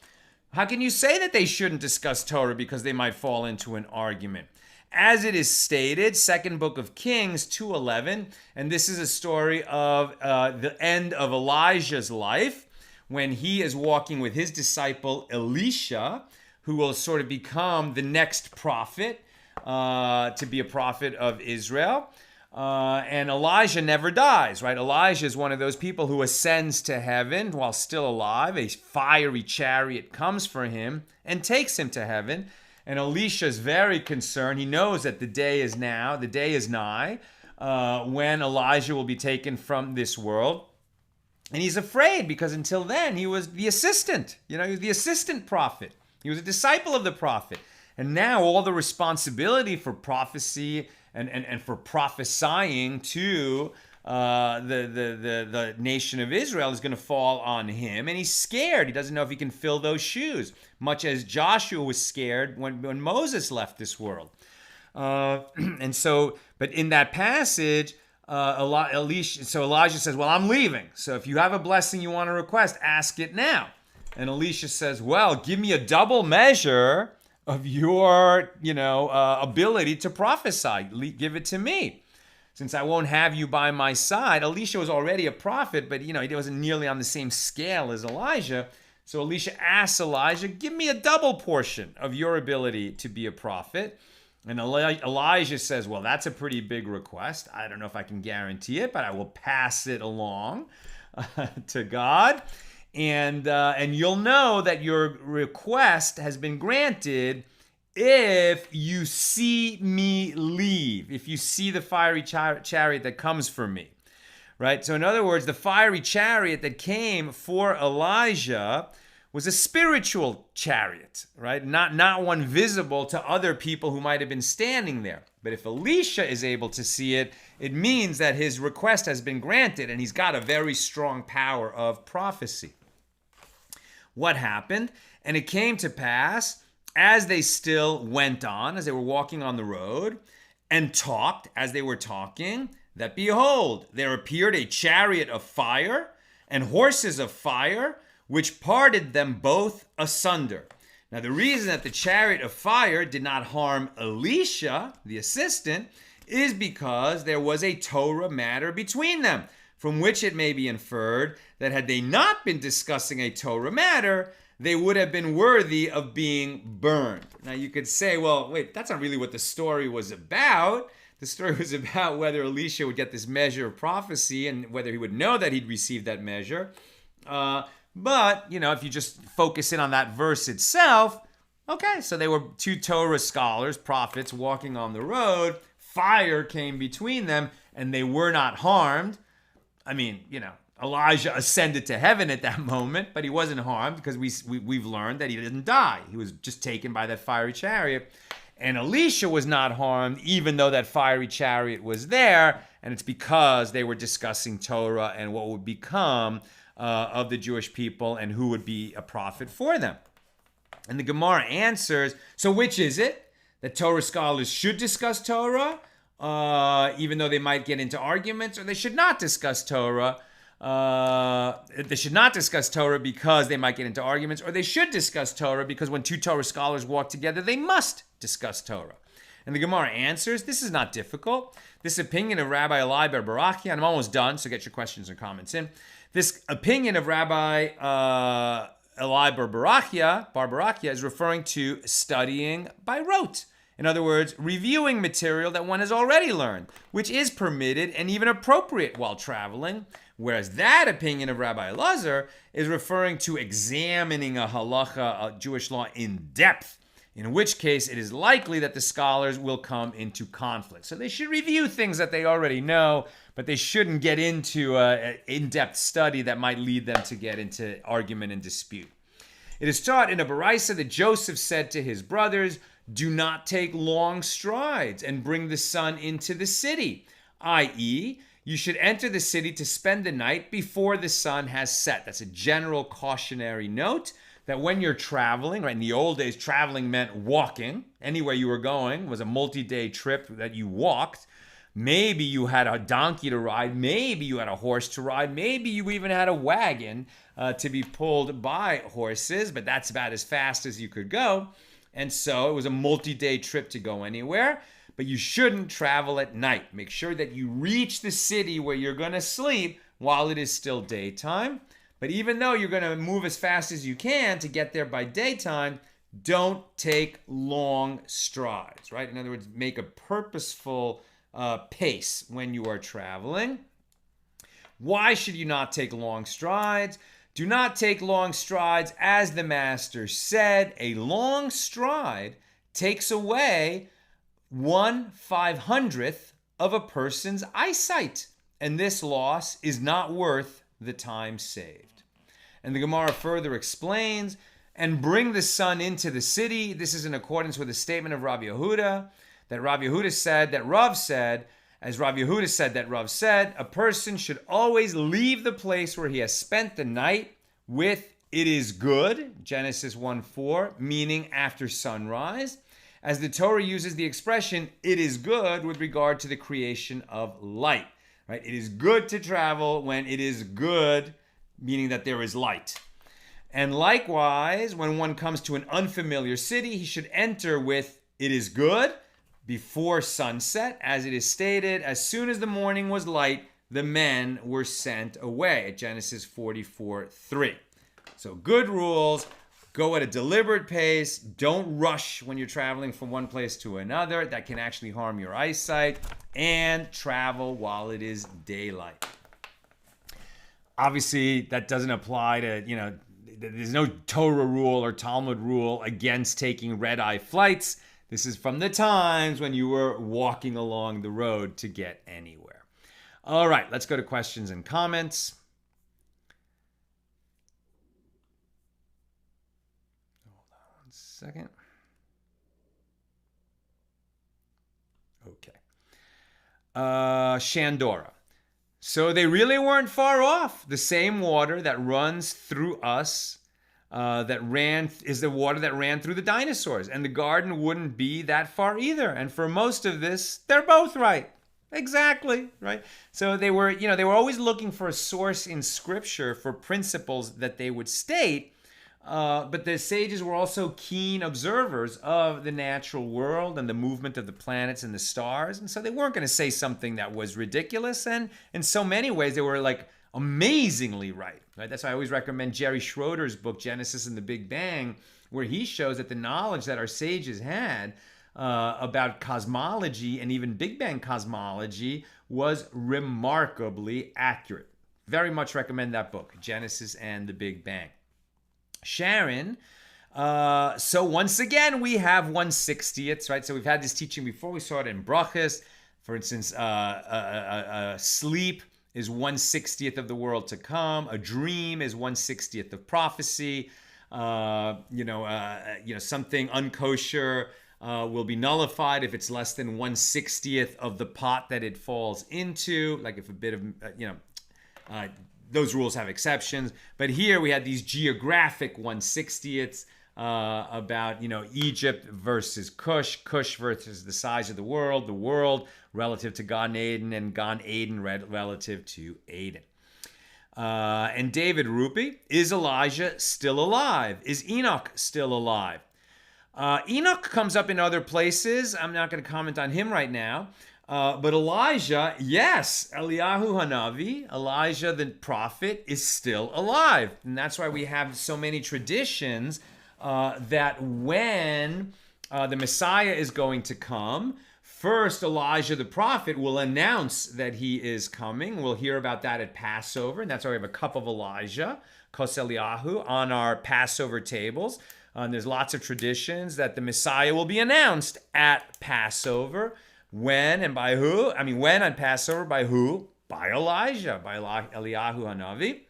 How can you say that they shouldn't discuss Torah because they might fall into an argument? As it is stated, second book of Kings 2:11, and this is a story of the end of Elijah's life when he is walking with his disciple Elisha, who will sort of become the next prophet, to be a prophet of Israel. And Elijah never dies, right? Elijah is one of those people who ascends to heaven while still alive. A fiery chariot comes for him and takes him to heaven. And Elisha is very concerned. He knows that the day is nigh, when Elijah will be taken from this world. And he's afraid because until then he was the assistant. He was the assistant prophet. He was a disciple of the prophet. And now all the responsibility for prophecy and for prophesying to the nation of Israel is going to fall on him, and he's scared. He doesn't know if he can fill those shoes, much as Joshua was scared when Moses left this world. But in that passage, Elijah says, well, I'm leaving. So if you have a blessing you want to request, ask it now. And Elisha says, well, give me a double measure of your, ability to prophesy. Give it to me. Since I won't have you by my side. Elisha was already a prophet, but he wasn't nearly on the same scale as Elijah. So Elisha asks Elijah, give me a double portion of your ability to be a prophet. And Elijah says, well, that's a pretty big request. I don't know if I can guarantee it, but I will pass it along to God. And you'll know that your request has been granted if you see me leave, if you see the fiery chariot that comes for me, right? So in other words, the fiery chariot that came for Elijah was a spiritual chariot, right? Not one visible to other people who might have been standing there. But if Elisha is able to see it, it means that his request has been granted and he's got a very strong power of prophecy. What happened? And it came to pass, as they still went on, as they were walking on the road and talked, as they were talking, that behold, there appeared a chariot of fire and horses of fire, which parted them both asunder. Now, the reason that the chariot of fire did not harm Elisha, the assistant, is because there was a Torah matter between them, from which it may be inferred that had they not been discussing a Torah matter, they would have been worthy of being burned. Now, you could say, well, wait, that's not really what the story was about. The story was about whether Elisha would get this measure of prophecy and whether he would know that he'd received that measure. But, if you just focus in on that verse itself, okay, so they were two Torah scholars, prophets, walking on the road. Fire came between them, and they were not harmed. I mean, Elijah ascended to heaven at that moment, but he wasn't harmed because we've learned that he didn't die. He was just taken by that fiery chariot. And Elisha was not harmed, even though that fiery chariot was there, and it's because they were discussing Torah and what would become of the Jewish people and who would be a prophet for them. And the Gemara answers, so which is it? That Torah scholars should discuss Torah, even though they might get into arguments, or they should not discuss Torah. They should not discuss Torah because they might get into arguments, or they should discuss Torah because when two Torah scholars walk together, they must discuss Torah. And the Gemara answers, this is not difficult. This opinion of Rabbi Eli bar Barachia, and I'm almost done, so get your questions and comments in. This opinion of Rabbi Eli bar Barachia is referring to studying by rote. In other words, reviewing material that one has already learned, which is permitted and even appropriate while traveling. Whereas that opinion of Rabbi Elazar is referring to examining a halacha, a Jewish law, in depth, in which case it is likely that the scholars will come into conflict. So they should review things that they already know, but they shouldn't get into an in-depth study that might lead them to get into argument and dispute. It is taught in a Baraisa that Joseph said to his brothers, do not take long strides and bring the sun into the city, i.e., you should enter the city to spend the night before the sun has set. That's a general cautionary note that when you're traveling, right, in the old days, traveling meant walking. Anywhere you were going was a multi-day trip that you walked. Maybe you had a donkey to ride. Maybe you had a horse to ride. Maybe you even had a wagon to be pulled by horses, but that's about as fast as you could go. And so it was a multi-day trip to go anywhere. But you shouldn't travel at night. Make sure that you reach the city where you're going to sleep while it is still daytime. But even though you're going to move as fast as you can to get there by daytime, don't take long strides, right? In other words, make a purposeful pace when you are traveling. Why should you not take long strides? Do not take long strides, as the master said. A long stride takes away 1/500th of a person's eyesight, and this loss is not worth the time saved. And the Gemara further explains, and bring the sun into the city. This is in accordance with the statement of Rabbi Yehuda, that Rabbi Yehuda said, that Rav said, as Rabbi Yehuda said, that Rav said, a person should always leave the place where he has spent the night with it is good, Genesis 1:4, meaning after sunrise, as the Torah uses the expression, it is good with regard to the creation of light, right? It is good to travel when it is good, meaning that there is light. And likewise, when one comes to an unfamiliar city, he should enter with it is good before sunset, as it is stated, as soon as the morning was light, the men were sent away, at Genesis 44:3. So good rules. Go at a deliberate pace. Don't rush when you're traveling from one place to another. That can actually harm your eyesight. And travel while it is daylight. Obviously, that doesn't apply to, there's no Torah rule or Talmud rule against taking red-eye flights. This is from the times when you were walking along the road to get anywhere. All right, let's go to questions and comments. Second. Okay. Shandora. So they really weren't far off. The same water that runs through us is the water that ran through the dinosaurs. And the garden wouldn't be that far either. And for most of this, they're both right. Exactly, right? So they were, they were always looking for a source in scripture for principles that they would state. But the sages were also keen observers of the natural world and the movement of the planets and the stars. And so they weren't going to say something that was ridiculous. And in so many ways, they were like amazingly right? That's why I always recommend Jerry Schroeder's book, Genesis and the Big Bang, where he shows that the knowledge that our sages had about cosmology and even Big Bang cosmology was remarkably accurate. Very much recommend that book, Genesis and the Big Bang. Sharon, so once again, we have 1/60th, right? So we've had this teaching before. We saw it in Brachas. For instance, sleep is 1/60th of the world to come. A dream is 1/60th of prophecy. Something unkosher will be nullified if it's less than 1/60th of the pot that it falls into. Like if a bit of, those rules have exceptions. But here we had these geographic 1/60ths about, Egypt versus Cush, Cush versus the size of the world relative to Gan Eden, and Gan Eden relative to Aden. And David Rupi, is Elijah still alive? Is Enoch still alive? Enoch comes up in other places. I'm not going to comment on him right now. But Elijah, yes, Eliyahu Hanavi, Elijah the prophet, is still alive. And that's why we have so many traditions that when the Messiah is going to come, first Elijah the prophet will announce that he is coming. We'll hear about that at Passover. And that's why we have a cup of Elijah, Kos Eliyahu, on our Passover tables. There's lots of traditions that the Messiah will be announced at Passover. When and by who? When on Passover, by who? By Elijah, by Eliyahu Hanavi.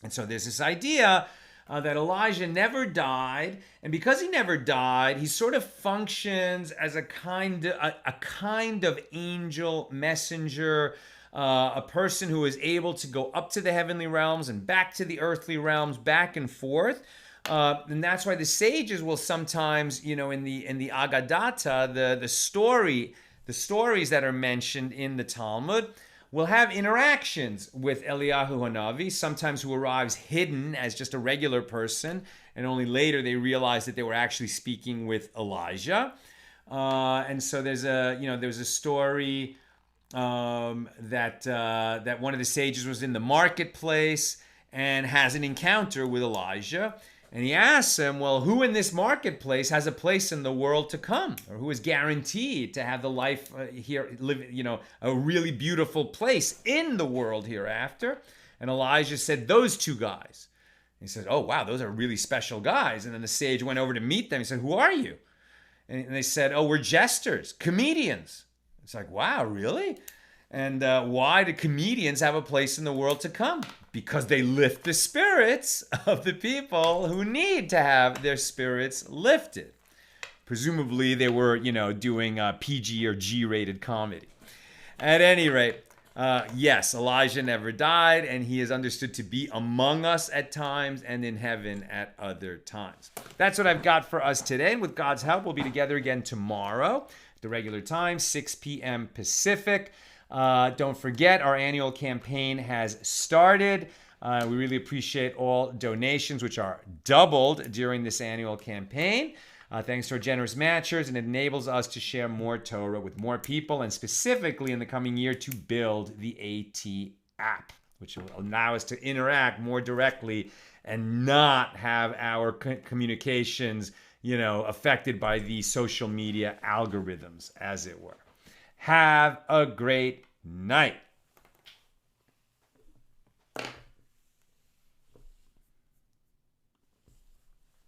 And so there's this idea that Elijah never died, and because he never died, he sort of functions as a kind of angel messenger, a person who is able to go up to the heavenly realms and back to the earthly realms, back and forth. And that's why the sages will sometimes, in the Agadata, the stories that are mentioned in the Talmud, will have interactions with Eliyahu Hanavi, sometimes who arrives hidden as just a regular person, and only later they realize that they were actually speaking with Elijah. And so there's a story that one of the sages was in the marketplace and has an encounter with Elijah. And he asks him, well, who in this marketplace has a place in the world to come? Or who is guaranteed to have the life here, live, a really beautiful place in the world hereafter? And Elijah said, those two guys. And he said, oh, wow, those are really special guys. And then the sage went over to meet them. He said, who are you? And they said, oh, we're jesters, comedians. It's like, wow, really? And why do comedians have a place in the world to come? Because they lift the spirits of the people who need to have their spirits lifted. Presumably they were, doing PG or G-rated comedy. At any rate, yes, Elijah never died, and he is understood to be among us at times and in heaven at other times. That's what I've got for us today. With God's help, we'll be together again tomorrow, the regular time, 6 p.m. Pacific. Don't forget, our annual campaign has started. We really appreciate all donations, which are doubled during this annual campaign. Thanks to our generous matchers, and it enables us to share more Torah with more people, and specifically in the coming year to build the AT app, which will allow us to interact more directly and not have our communications, affected by the social media algorithms, as it were. Have a great night.